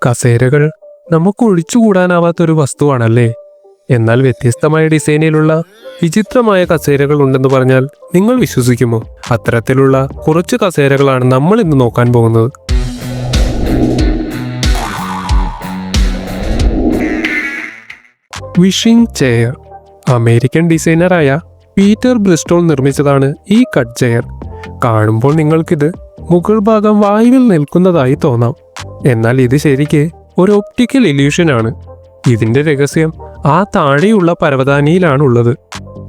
കസേരകൾ നമുക്ക് ഒഴിച്ചുകൂടാനാവാത്തൊരു വസ്തുവാണല്ലേ. എന്നാൽ വ്യത്യസ്തമായ ഡിസൈനിലുള്ള വിചിത്രമായ കസേരകൾ ഉണ്ടെന്ന് പറഞ്ഞാൽ നിങ്ങൾ വിശ്വസിക്കുമോ? അത്തരത്തിലുള്ള കുറച്ച് കസേരകളാണ് നമ്മൾ ഇന്ന് നോക്കാൻ പോകുന്നത്. Wishing chair. അമേരിക്കൻ ഡിസൈനറായ പീറ്റർ ബ്രിസ്റ്റോൾ നിർമ്മിച്ചതാണ് ഈ കട്ട് ചെയർ. കാണുമ്പോൾ നിങ്ങൾക്കിത് മുകൾ ഭാഗം വായുവിൽ നിൽക്കുന്നതായി തോന്നാം. എന്നാൽ ഇത് ശരിക്ക് ഒരു ഒപ്റ്റിക്കൽ ഇല്യൂഷനാണ്. ഇതിന്റെ രഹസ്യം ആ താഴെയുള്ള പരവതാനിയിലാണുള്ളത്.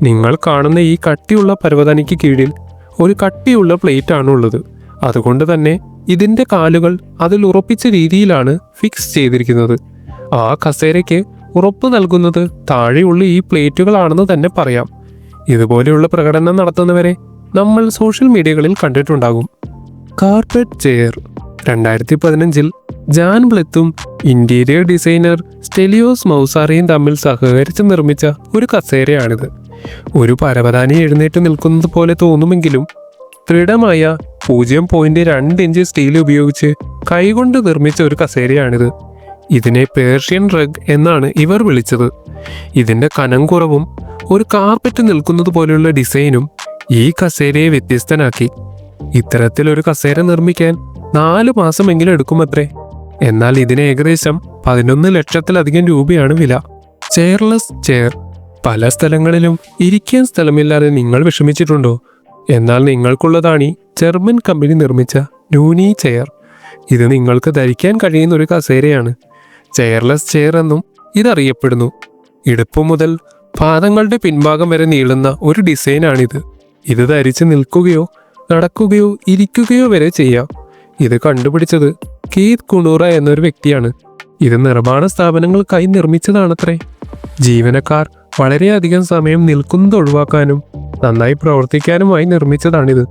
നിങ്ങൾ കാണുന്ന ഈ കട്ടിയുള്ള പരവതാനിക്ക് കീഴിൽ ഒരു കട്ടിയുള്ള പ്ലേറ്റ് ആണുള്ളത്. അതുകൊണ്ട് തന്നെ ഇതിന്റെ കാലുകൾ അതിൽ ഉറപ്പിച്ച രീതിയിലാണ് ഫിക്സ് ചെയ്തിരിക്കുന്നത്. ആ കസേരയ്ക്ക് ഉറപ്പ് നൽകുന്നത് താഴെയുള്ള ഈ പ്ലേറ്റുകളാണെന്ന് തന്നെ പറയാം. ഇതുപോലെയുള്ള പ്രകടനം നടത്തുന്നവരെ നമ്മൾ സോഷ്യൽ മീഡിയകളിൽ കണ്ടിട്ടുണ്ടാകും. Carpet chair. 2015 ജാൻ ബ്ലെത്തും ഇന്റീരിയർ ഡിസൈനർ സ്റ്റെലിയോസ് മൗസാറിയും തമ്മിൽ സഹകരിച്ച് നിർമ്മിച്ച ഒരു കസേരയാണിത്. ഒരു പരവതാനി എഴുന്നേറ്റ് നിൽക്കുന്നത് പോലെ തോന്നുമെങ്കിലും ദൃഢമായ 0.2 ഇഞ്ച് സ്റ്റീൽ ഉപയോഗിച്ച് കൈകൊണ്ട് നിർമ്മിച്ച ഒരു കസേരയാണിത്. ഇതിനെ പേർഷ്യൻ റഗ് എന്നാണ് ഇവർ വിളിച്ചത്. ഇതിന്റെ കനം കുറവും ഒരു കാർപ്പറ്റ് നിൽക്കുന്നത് പോലെയുള്ള ഡിസൈനും ഈ കസേരയെ വ്യത്യസ്തനാക്കി. ഇത്തരത്തിലൊരു കസേര നിർമ്മിക്കാൻ 4 മാസമെങ്കിലും എടുക്കുമത്രേ. എന്നാൽ ഇതിന് ഏകദേശം 11 ലക്ഷത്തിലധികം രൂപയാണ് വില. ചെയർലെസ് ചെയർ. പല സ്ഥലങ്ങളിലും ഇരിക്കാൻ സ്ഥലമില്ലാതെ നിങ്ങൾ വിഷമിച്ചിട്ടുണ്ടോ? എന്നാൽ നിങ്ങൾക്കുള്ളതാണ് ഈ ജർമ്മൻ കമ്പനി നിർമ്മിച്ച നൂനി ചെയർ. ഇത് നിങ്ങൾക്ക് ധരിക്കാൻ കഴിയുന്ന ഒരു കസേരയാണ്. ചെയർലെസ് ചെയർ എന്നും ഇതറിയപ്പെടുന്നു. ഇടുപ്പ് മുതൽ പാദങ്ങളുടെ പിൻഭാഗം വരെ നീളുന്ന ഒരു ഡിസൈനാണിത്. ഇത് ധരിച്ച് നിൽക്കുകയോ നടക്കുകയോ ഇരിക്കുകയോ വരെ ചെയ്യാം. ഇത് കണ്ടുപിടിച്ചത് കീത് കുണൂറ എന്നൊരു വ്യക്തിയാണ്. ഇത് നിർമ്മാണ സ്ഥാപനങ്ങൾക്കായി നിർമ്മിച്ചതാണത്രേ. ജീവനക്കാർ വളരെയധികം സമയം നിൽക്കുന്നത് ഒഴിവാക്കാനും നന്നായി പ്രവർത്തിക്കാനുമായി നിർമ്മിച്ചതാണിത്.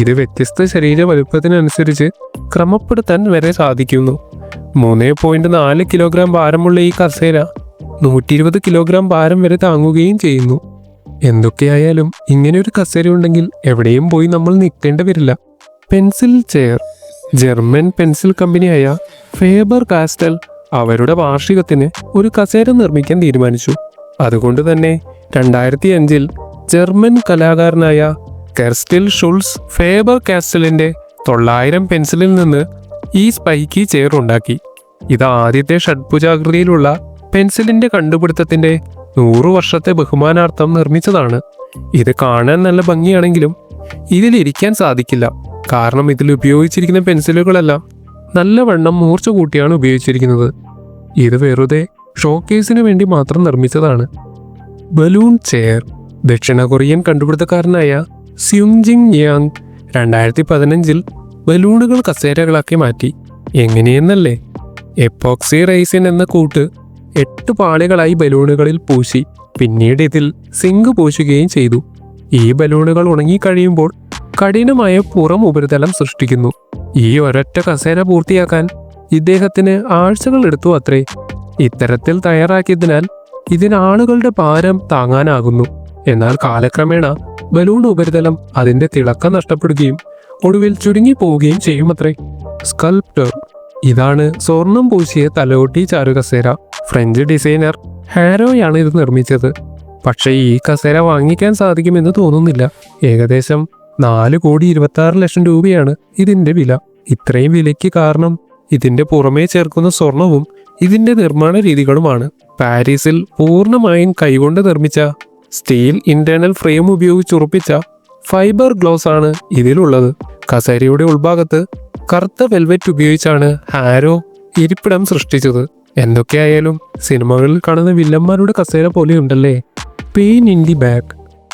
ഇത് വ്യത്യസ്ത ശരീര വലുപ്പത്തിനനുസരിച്ച് ക്രമപ്പെടുത്താൻ വരെ സാധിക്കുന്നു. 3.4 കിലോഗ്രാം ഭാരമുള്ള ഈ കസേര 120 കിലോഗ്രാം ഭാരം വരെ താങ്ങുകയും ചെയ്യുന്നു. എന്തൊക്കെയായാലും ഇങ്ങനെയൊരു കസേര ഉണ്ടെങ്കിൽ എവിടെയും പോയി നമ്മൾ നിൽക്കേണ്ടി വരില്ല. Pencil chair. ജർമ്മൻ പെൻസിൽ കമ്പനിയായ ഫേബർ കാസ്റ്റൽ അവരുടെ വാർഷികത്തിന് ഒരു കസേര നിർമ്മിക്കാൻ തീരുമാനിച്ചു. അതുകൊണ്ട് തന്നെ 2005 ജർമ്മൻ കലാകാരനായ കെർസ്റ്റിൽ ഷുൾസ് ഫേബർ കാസ്റ്റലിന്റെ 900 പെൻസിലിൽ നിന്ന് ഈ സ്പൈക്കി ചെയർ ഉണ്ടാക്കി. ഇത് ആദ്യത്തെ ഷഡ്ഭുജാകൃതിയിലുള്ള പെൻസിലിന്റെ കണ്ടുപിടുത്തത്തിന്റെ 100 വർഷത്തെ ബഹുമാനാർത്ഥം നിർമ്മിച്ചതാണ്. ഇത് കാണാൻ നല്ല ഭംഗിയാണെങ്കിലും ഇതിലിരിക്കാൻ സാധിക്കില്ല. കാരണം ഇതിൽ ഉപയോഗിച്ചിരിക്കുന്ന പെൻസിലുകളെല്ലാം നല്ലവണ്ണം മൂർച്ച കൂട്ടിയാണ് ഉപയോഗിച്ചിരിക്കുന്നത്. ഇത് വെറുതെ ഷോക്കേസിന് വേണ്ടി മാത്രം നിർമ്മിച്ചതാണ്. Balloon chair. ദക്ഷിണ കൊറിയൻ കണ്ടുപിടുത്തക്കാരനായ സ്യുങ്ജിങ് യാങ് 2015 ബലൂണുകൾ കസേരകളാക്കി മാറ്റി. എങ്ങനെയെന്നല്ലേ? എപ്പോക്സി റൈസിൻ എന്ന കൂട്ട് 8 പാളികളായി ബലൂണുകളിൽ പൂശി പിന്നീട് ഇതിൽ സിങ്ക് പൂശുകയും ചെയ്തു. ഈ ബലൂണുകൾ ഉണങ്ങിക്കഴിയുമ്പോൾ കഠിനമായ പുറം ഉപരിതലം സൃഷ്ടിക്കുന്നു. ഈ ഒരൊറ്റ കസേര പൂർത്തിയാക്കാൻ ഇദ്ദേഹത്തിന് ആഴ്ചകൾ എടുത്തു അത്രേ. ഇത്തരത്തിൽ തയ്യാറാക്കിയതിനാൽ ഇതിന് ആളുകളുടെ ഭാരം താങ്ങാനാകുന്നു. എന്നാൽ കാലക്രമേണ ബലൂൺ ഉപരിതലം അതിന്റെ തിളക്കം നഷ്ടപ്പെടുകയും ഒടുവിൽ ചുരുങ്ങി പോവുകയും ചെയ്യുമത്രേ. സ്കൾപ്റ്റർ. ഇതാണ് സ്വർണം പൂശിയ തലോട്ടി ചാരുകസേര. ഫ്രഞ്ച് ഡിസൈനർ ഹാരോയാണ് ഇത് നിർമ്മിച്ചത്. പക്ഷേ ഈ കസേര വാങ്ങിക്കാൻ സാധിക്കുമെന്ന് തോന്നുന്നില്ല. ഏകദേശം 4,26,00,000 രൂപയാണ് ഇതിന്റെ വില. ഇത്രയും വിലയ്ക്ക് കാരണം ഇതിന്റെ പുറമേ ചേർക്കുന്ന സ്വർണവും ഇതിന്റെ നിർമ്മാണ രീതികളുമാണ്. പാരീസിൽ പൂർണ്ണമായും കൈകൊണ്ട് നിർമ്മിച്ച സ്റ്റീൽ ഇന്റേണൽ ഫ്രെയിം ഉപയോഗിച്ചുറപ്പിച്ച ഫൈബർ ഗ്ലോസ് ആണ് ഇതിലുള്ളത്. കസേരയുടെ ഉൾഭാഗത്ത് കറുത്ത വെൽവെറ്റ് ഉപയോഗിച്ചാണ് ഹാരോ ഇരിപ്പിടം സൃഷ്ടിച്ചത്. എന്തൊക്കെയായാലും സിനിമകളിൽ കാണുന്ന വില്ലന്മാരുടെ കസേര പോലെയുണ്ടല്ലേ. Pain in the back.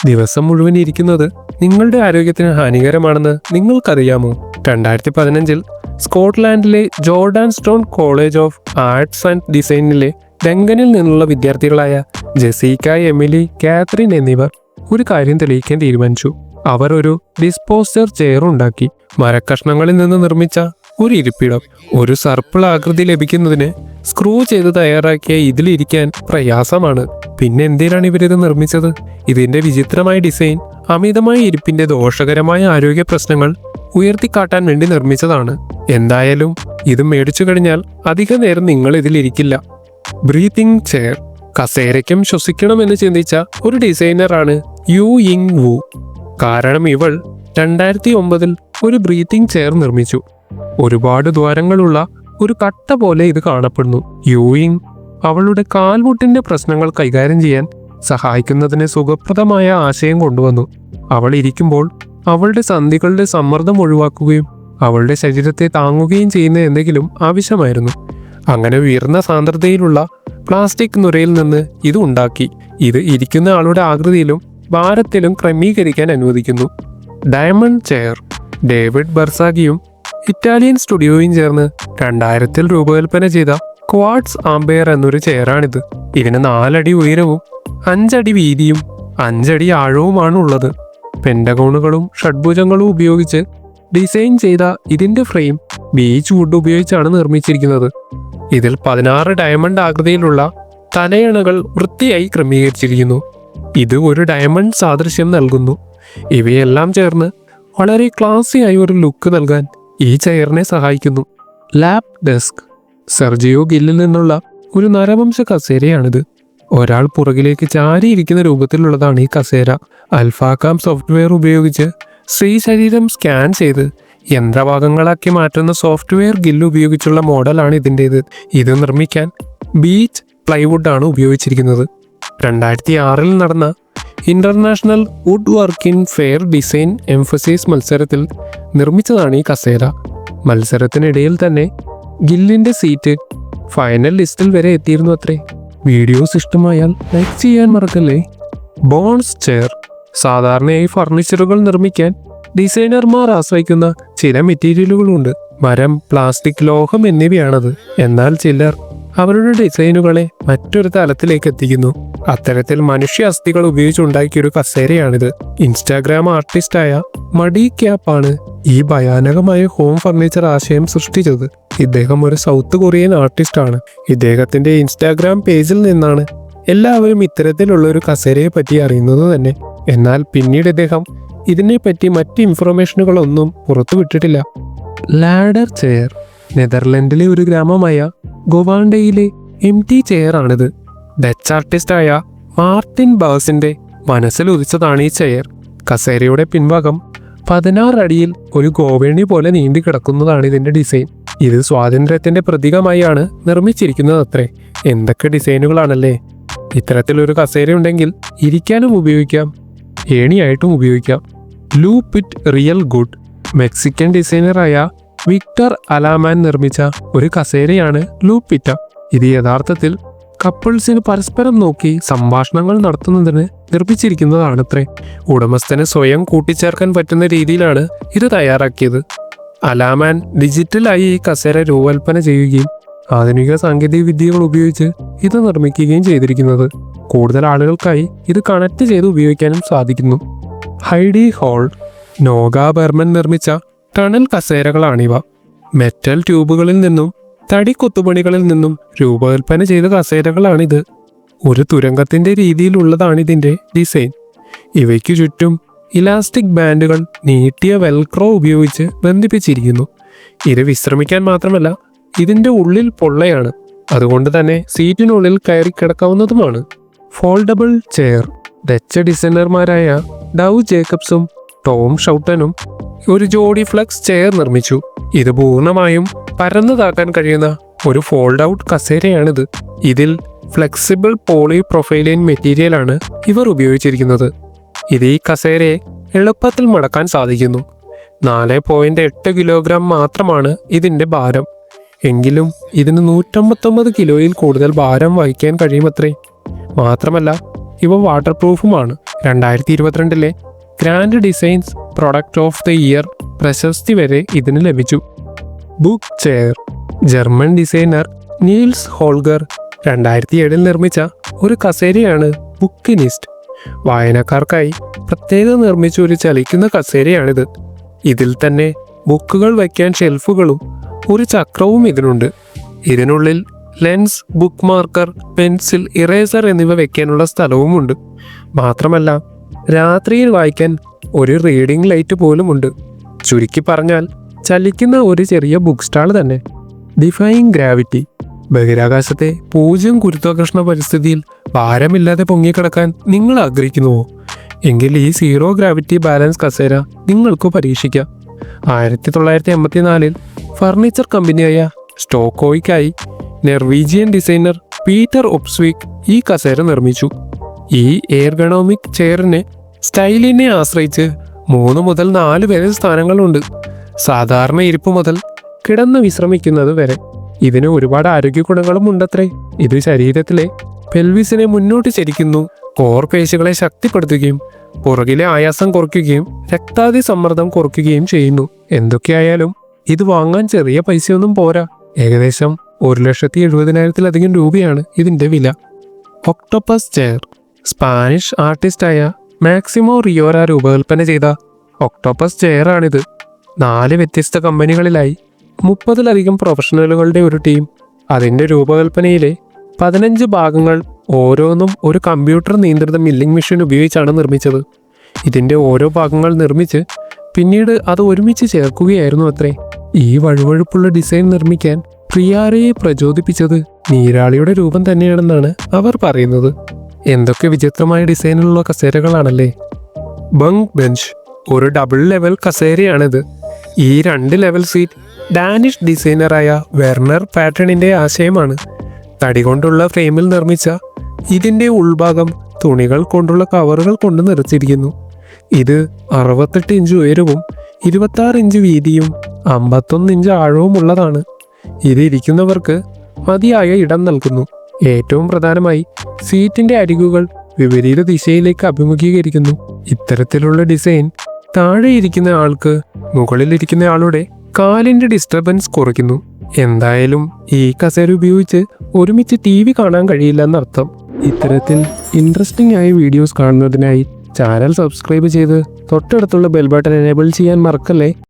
ദിവസം മുഴുവൻ ഇരിക്കുന്നത് നിങ്ങളുടെ ആരോഗ്യത്തിന് ഹാനികരമാണെന്ന് നിങ്ങൾക്കറിയാമോ? 2015 സ്കോട്ട്ലാൻഡിലെ Jordanstone college of arts and ഡിസൈനിലെ ഡങ്കനിൽ നിന്നുള്ള വിദ്യാർത്ഥികളായ ജെസിക്ക, എമിലി, കാത്രിൻ എന്നിവർ ഒരു കാര്യം തെളിയിക്കാൻ തീരുമാനിച്ചു. അവർ ഒരു ഡിസ്പോസർ ചെയർ ഉണ്ടാക്കി. മരക്കഷ്ണങ്ങളിൽ നിന്ന് നിർമ്മിച്ച ഒരു ഇരിപ്പിടം. ഒരു സർപ്പിൾ ആകൃതി ലഭിക്കുന്നതിന് സ്ക്രൂ ചെയ്ത് തയ്യാറാക്കിയ ഇതിലിരിക്കാൻ പ്രയാസമാണ്. പിന്നെ എന്തിനാണ് ഇവരിത് നിർമ്മിച്ചത്? ഇതിന്റെ വിചിത്രമായ ഡിസൈൻ അമിതമായ ഇരിപ്പിന്റെ ദോഷകരമായ ആരോഗ്യ പ്രശ്നങ്ങൾ ഉയർത്തിക്കാട്ടാൻ വേണ്ടി നിർമ്മിച്ചതാണ്. എന്തായാലും ഇത് മേടിച്ചു കഴിഞ്ഞാൽ അധിക നേരം നിങ്ങൾ ഇതിലിരിക്കില്ല. Breathing chair. കസേരയ്ക്കും ശ്വസിക്കണമെന്ന് ചിന്തിച്ച ഒരു ഡിസൈനറാണ് യു യിങ് വു. കാരണം ഇവൾ 2009 ഒരു ബ്രീത്തിങ് ചെയർ നിർമ്മിച്ചു. ഒരുപാട് ദ്വാരങ്ങളുള്ള ഒരു കട്ട പോലെ ഇത് കാണപ്പെടുന്നു. യുയിങ് അവളുടെ കാൽമുട്ടിന്റെ പ്രശ്നങ്ങൾ കൈകാര്യം ചെയ്യാൻ സഹായിക്കുന്നതിന് സുഖപ്രദമായ ആശയം കൊണ്ടുവന്നു. അവൾ ഇരിക്കുമ്പോൾ അവളുടെ സന്ധികളുടെ സമ്മർദ്ദം ഒഴിവാക്കുകയും അവളുടെ ശരീരത്തെ താങ്ങുകയും ചെയ്യുന്ന എന്തെങ്കിലും ആവശ്യമായിരുന്നു. അങ്ങനെ ഉയർന്ന സാന്ദ്രതയിലുള്ള പ്ലാസ്റ്റിക് നുരയിൽ നിന്ന് ഇത് ഉണ്ടാക്കി. ഇത് ഇരിക്കുന്ന ആളുടെ ആകൃതിയിലും ഭാരത്തിലും ക്രമീകരിക്കാൻ അനുവദിക്കുന്നു. Diamond chair. ഡേവിഡ് ബർസാഗിയും ഇറ്റാലിയൻ സ്റ്റുഡിയോയും ചേർന്ന് 2000 രൂപകൽപ്പന ചെയ്ത ക്വാഡ്സ് ആംബെയർ എന്നൊരു ചെയറാണിത്. ഇതിന് 4 അടി ഉയരവും 5 അടി വീതിയും 5 അടി ആഴവുമാണ് ഉള്ളത്. പെന്റഗോണുകളും ഷഡ്ഭുജങ്ങളും ഉപയോഗിച്ച് ഡിസൈൻ ചെയ്ത ഇതിന്റെ ഫ്രെയിം ബീച്ച് വുഡ് ഉപയോഗിച്ചാണ് നിർമ്മിച്ചിരിക്കുന്നത്. ഇതിൽ 16 ഡയമണ്ട് ആകൃതിയിലുള്ള തലയണകൾ വൃത്തിയായി ക്രമീകരിച്ചിരിക്കുന്നു. ഇത് ഒരു ഡയമണ്ട് സാദൃശ്യം നൽകുന്നു. ഇവയെല്ലാം ചേർന്ന് വളരെ ക്ലാസിയായി ഒരു ലുക്ക് നൽകാൻ ഈ ചെയറിനെ സഹായിക്കുന്നു. Lap desk. സെർജിയോ ഗില്ലിൽ നിന്നുള്ള ഒരു നരവംശ കസേരയാണിത്. ഒരാൾ പുറകിലേക്ക് ചാരിയിരിക്കുന്ന രൂപത്തിലുള്ളതാണ് ഈ കസേര. അൽഫാകാം സോഫ്റ്റ്വെയർ ഉപയോഗിച്ച് ശരീരം സ്കാൻ ചെയ്ത് യന്ത്രഭാഗങ്ങളാക്കി മാറ്റുന്ന സോഫ്റ്റ്വെയർ ഗില്ല് ഉപയോഗിച്ചുള്ള മോഡലാണ് ഇതിൻ്റേത്. ഇത് നിർമ്മിക്കാൻ ബീച്ച് പ്ലൈവുഡ് ആണ് ഉപയോഗിച്ചിരിക്കുന്നത്. 2006 നടന്ന international would working fair design emphasis മത്സരത്തിൽ നിർമ്മിച്ചതാണ് ഈ കസേര. മത്സരത്തിനിടയിൽ തന്നെ ഗില്ലിന്റെ സീറ്റ് ഫൈനൽ ലിസ്റ്റിൽ വരെ എത്തിയിരുന്നു അത്രേ. വീഡിയോസ് ഇഷ്ടമായാൽ ലൈക്ക് ചെയ്യാൻ മറക്കല്ലേ. Bones chair. സാധാരണയായി ഫർണിച്ചറുകൾ നിർമ്മിക്കാൻ ഡിസൈനർമാർ ആശ്രയിക്കുന്ന ചില മെറ്റീരിയലുകളുണ്ട്. മരം, പ്ലാസ്റ്റിക്, ലോഹം എന്നിവയാണത്. എന്നാൽ ചിലർ അവരുടെ ഡിസൈനുകളെ മറ്റൊരു തലത്തിലേക്ക് എത്തിക്കുന്നു. അത്തരത്തിൽ മനുഷ്യ അസ്ഥികൾ ഉപയോഗിച്ചുണ്ടാക്കിയൊരു കസേരയാണിത്. ഇൻസ്റ്റാഗ്രാം ആർട്ടിസ്റ്റായ മഡി ക്യാപ്പാണ് ഈ ഭയാനകമായ ഹോം ഫർണിച്ചർ ആശയം സൃഷ്ടിച്ചത്. ഇദ്ദേഹം ഒരു സൗത്ത് കൊറിയൻ ആർട്ടിസ്റ്റാണ്. ഇദ്ദേഹത്തിന്റെ ഇൻസ്റ്റാഗ്രാം പേജിൽ നിന്നാണ് എല്ലാവരും ഇത്തരത്തിലുള്ള ഒരു കസേരയെ പറ്റി അറിയുന്നത് തന്നെ. എന്നാൽ പിന്നീട് ഇദ്ദേഹം ഇതിനെപ്പറ്റി മറ്റ് ഇൻഫർമേഷനുകളൊന്നും പുറത്തുവിട്ടിട്ടില്ല. Ladder chair. നെതർലൻഡിലെ ഒരു ഗ്രാമമായ ഗോവാണ്ടയിലെ എംടി ചെയർ ആണിത്. ഡച്ച് ആർട്ടിസ്റ്റായ മാർട്ടിൻ ബാസിന്റെ മനസ്സിൽ ഉദിച്ചതാണ് ഈ ചെയർ. കസേരയുടെ പിൻഭാഗം 16 അടിയിൽ ഒരു ഗോവേണി പോലെ നീണ്ടു കിടക്കുന്നതാണ് ഇതിന്റെ ഡിസൈൻ. ഇത് സ്വാതന്ത്ര്യത്തിന്റെ പ്രതീകമായാണ് നിർമ്മിച്ചിരിക്കുന്നത് അത്രേ. എന്തൊക്കെ ഡിസൈനുകളാണല്ലേ. ഇത്തരത്തിലൊരു കസേര ഉണ്ടെങ്കിൽ ഇരിക്കാനും ഉപയോഗിക്കാം, ഏണിയായിട്ടും ഉപയോഗിക്കാം. ലൂപിറ്റ് റിയൽ ഗുഡ്. മെക്സിക്കൻ ഡിസൈനറായ വിക്ടർ അലാമാൻ നിർമ്മിച്ച ഒരു കസേരയാണ് ലൂപിറ്റ. ഇത് യഥാർത്ഥത്തിൽ കപ്പിൾസിന് പരസ്പരം നോക്കി സംഭാഷണങ്ങൾ നടത്തുന്നതിന് നിർമ്മിച്ചിരിക്കുന്നതാണത്രേ. ഉടമസ്ഥന് സ്വയം കൂട്ടിച്ചേർക്കാൻ പറ്റുന്ന രീതിയിലാണ് ഇത് തയ്യാറാക്കിയത്. അലാമാൻ ഡിജിറ്റലായി ഈ കസേര രൂപകൽപ്പന ചെയ്യുകയും ആധുനിക സാങ്കേതിക വിദ്യകൾ ഉപയോഗിച്ച് ഇത് നിർമ്മിക്കുകയും ചെയ്തിരിക്കുന്നത്. കൂടുതൽ ആളുകൾക്കായി ഇത് കണക്ട് ചെയ്ത് ഉപയോഗിക്കാനും സാധിക്കുന്നു. ഹൈഡി ഹോൾ. നോഗ ബർമൻ നിർമ്മിച്ച ടണൽ കസേരകളാണിവ. മെറ്റൽ ട്യൂബുകളിൽ നിന്നും തടി കൊത്തുപണികളിൽ നിന്നും രൂപകൽപ്പന ചെയ്ത കസേരകളാണിത്. ഒരു തുരങ്കത്തിന്റെ രീതിയിലുള്ളതാണ് ഇതിന്റെ ഡിസൈൻ. ഇവയ്ക്കു ചുറ്റും ഇലാസ്റ്റിക് ബാൻഡുകൾ നീട്ടിയ വെൽക്രോ ഉപയോഗിച്ച് ബന്ധിപ്പിച്ചിരിക്കുന്നു. ഇത് വിശ്രമിക്കാൻ മാത്രമല്ല ഇതിന്റെ ഉള്ളിൽ പൊള്ളയാണ്. അതുകൊണ്ട് തന്നെ സീറ്റിനുള്ളിൽ കയറി കിടക്കാവുന്നതുമാണ്. Foldable chair. ഡച്ച് ഡിസൈനർമാരായ ഡൗ ജേക്കബ്സും ടോം ഷൗട്ടനും ഒരു ജോഡി ഫ്ലെക്സ് ചെയർ നിർമ്മിച്ചു. ഇത് പൂർണ്ണമായും പരന്നതാക്കാൻ കഴിയുന്ന ഒരു ഫോൾഡ് ഔട്ട് കസേരയാണിത്. ഇതിൽ ഫ്ലെക്സിബിൾ പോളി പ്രൊഫൈലിൻ മെറ്റീരിയലാണ് ഇവർ ഉപയോഗിച്ചിരിക്കുന്നത്. ഇത് ഈ കസേരയെ എളുപ്പത്തിൽ മടക്കാൻ സാധിക്കുന്നു. 4.8 കിലോഗ്രാം മാത്രമാണ് ഇതിന്റെ ഭാരം. എങ്കിലും ഇതിന് 159 കിലോയിൽ കൂടുതൽ ഭാരം വഹിക്കാൻ കഴിയുമത്രേ. മാത്രമല്ല ഇവ വാട്ടർ പ്രൂഫുമാണ്. 2022 grand designs product of the year പ്രശസ്തി വരെ ഇതിന് ലഭിച്ചു. Book chair. German designer Nils Holger 2007 നിർമ്മിച്ച ഒരു കസേരയാണ് ബുക്കിനിസ്റ്റ്. വായനക്കാർക്കായി പ്രത്യേകം നിർമ്മിച്ച ഒരു ചലിക്കുന്ന കസേരയാണിത്. ഇതിൽ തന്നെ ബുക്കുകൾ വയ്ക്കാൻ ഷെൽഫുകളും ഒരു ചക്രവും ഇതിനുണ്ട്. ഇതിനുള്ളിൽ lens, book marker, pencil, eraser എന്നിവ വെക്കാനുള്ള സ്ഥലവുമുണ്ട്. മാത്രമല്ല രാത്രിയിൽ വായിക്കാൻ ഒരു റീഡിംഗ് ലൈറ്റ് പോലും ഉണ്ട്. ചുരുക്കി പറഞ്ഞാൽ ചലിക്കുന്ന ഒരു ചെറിയ ബുക്ക് സ്റ്റാൾ തന്നെ. Defying gravity. ബഹിരാകാശത്തെ 0 ഗുരുത്വാകർഷണ പരിസ്ഥിതിയിൽ ഭാരമില്ലാതെ പൊങ്ങിക്കിടക്കാൻ നിങ്ങൾ ആഗ്രഹിക്കുന്നുവോ? എങ്കിൽ ഈ 0 ഗ്രാവിറ്റി ബാലൻസ് കസേര നിങ്ങൾക്ക് പരീക്ഷിക്കാം. 1984 ഫർണിച്ചർ കമ്പനിയായ സ്റ്റോക്കോയ്ക്കായി നെർവീജിയൻ ഡിസൈനർ പീറ്റർ ഒപ്സ്വിക് ഈ കസേര നിർമ്മിച്ചു. ഈ എയർഗണോമിക് ചെയറിന് സ്റ്റൈലിനെ ആശ്രയിച്ച് 3 മുതൽ 4 വരെ സ്ഥാനങ്ങളുണ്ട്. സാധാരണ ഇരിപ്പ് മുതൽ കിടന്ന് വിശ്രമിക്കുന്നത് വരെ. ഇതിന് ഒരുപാട് ആരോഗ്യ ഗുണങ്ങളും ഉണ്ടത്രേ. ഇത് ശരീരത്തിലെ പെൽവിസിനെ മുന്നോട്ട് ചരിക്കുന്നു, കോർ പേശികളെ ശക്തിപ്പെടുത്തുകയും പുറകിലെ ആയാസം കുറയ്ക്കുകയും രക്താതി സമ്മർദ്ദം കുറയ്ക്കുകയും ചെയ്യുന്നു. എന്തൊക്കെയായാലും ഇത് വാങ്ങാൻ ചെറിയ പൈസയൊന്നും പോരാ. ഏകദേശം 1,70,000-ലധികം രൂപയാണ് ഇതിന്റെ വില. Octopus chair. സ്പാനിഷ് ആർട്ടിസ്റ്റായ മാക്സിമോ റിയോറ രൂപകൽപ്പന ചെയ്ത ഒക്ടോപ്പസ് ചെയറാണിത്. 4 വ്യത്യസ്ത കമ്പനികളിലായി 30-ലധികം പ്രൊഫഷണലുകളുടെ ഒരു ടീം അതിൻ്റെ രൂപകൽപ്പനയിലെ 15 ഭാഗങ്ങൾ ഓരോന്നും ഒരു കമ്പ്യൂട്ടർ നിയന്ത്രിത മില്ലിംഗ് മെഷീൻ ഉപയോഗിച്ചാണ് നിർമ്മിച്ചത്. ഇതിൻ്റെ ഓരോ ഭാഗങ്ങൾ നിർമ്മിച്ച് പിന്നീട് അത് ഒരുമിച്ച് ചേർക്കുകയായിരുന്നു അത്രേ. ഈ വഴുവഴുപ്പുള്ള ഡിസൈൻ നിർമ്മിക്കാൻ പ്രിയാരയെ പ്രചോദിപ്പിച്ചത് നീരാളിയുടെ രൂപം തന്നെയാണെന്നാണ് അവർ പറയുന്നത്. എന്തൊക്കെ വിചിത്രമായ ഡിസൈനിലുള്ള കസേരകളാണല്ലേ. Bunk bench. ഒരു ഡബിൾ ലെവൽ കസേരയാണിത്. ഈ 2 level seat Danish designer Werner പാറ്റേണിൻ്റെ ആശയമാണ്. തടി കൊണ്ടുള്ള ഫ്രെയിമിൽ നിർമ്മിച്ച ഇതിൻ്റെ ഉൾഭാഗം തുണികൾ കൊണ്ടുള്ള കവറുകൾ കൊണ്ട് നിറച്ചിരിക്കുന്നു. ഇത് 68 ഇഞ്ച് ഉയരവും 26 ഇഞ്ച് വീതിയും 51 ഇഞ്ച് ആഴവും ഉള്ളതാണ്. ഇത് ഇരിക്കുന്നവർക്ക് മതിയായ ഇടം നൽകുന്നു. ഏറ്റവും പ്രധാനമായി സീറ്റിൻ്റെ അരികുകൾ വിപരീത ദിശയിലേക്ക് അഭിമുഖീകരിക്കുന്നു. ഇത്തരത്തിലുള്ള ഡിസൈൻ താഴെ ഇരിക്കുന്ന ആൾക്ക് മുകളിലിരിക്കുന്ന ആളുടെ കാലിൻ്റെ ഡിസ്റ്റർബൻസ് കുറയ്ക്കുന്നു. എന്തായാലും ഈ കസേര ഉപയോഗിച്ച് ഒരുമിച്ച് TV കാണാൻ കഴിയില്ലെന്നർത്ഥം. ഇത്തരത്തിൽ ഇൻട്രസ്റ്റിംഗ് ആയ വീഡിയോസ് കാണുന്നതിനായി ചാനൽ സബ്സ്ക്രൈബ് ചെയ്ത് തൊട്ടടുത്തുള്ള ബെൽ ബട്ടൺ എനേബിൾ ചെയ്യാൻ മറക്കല്ലേ.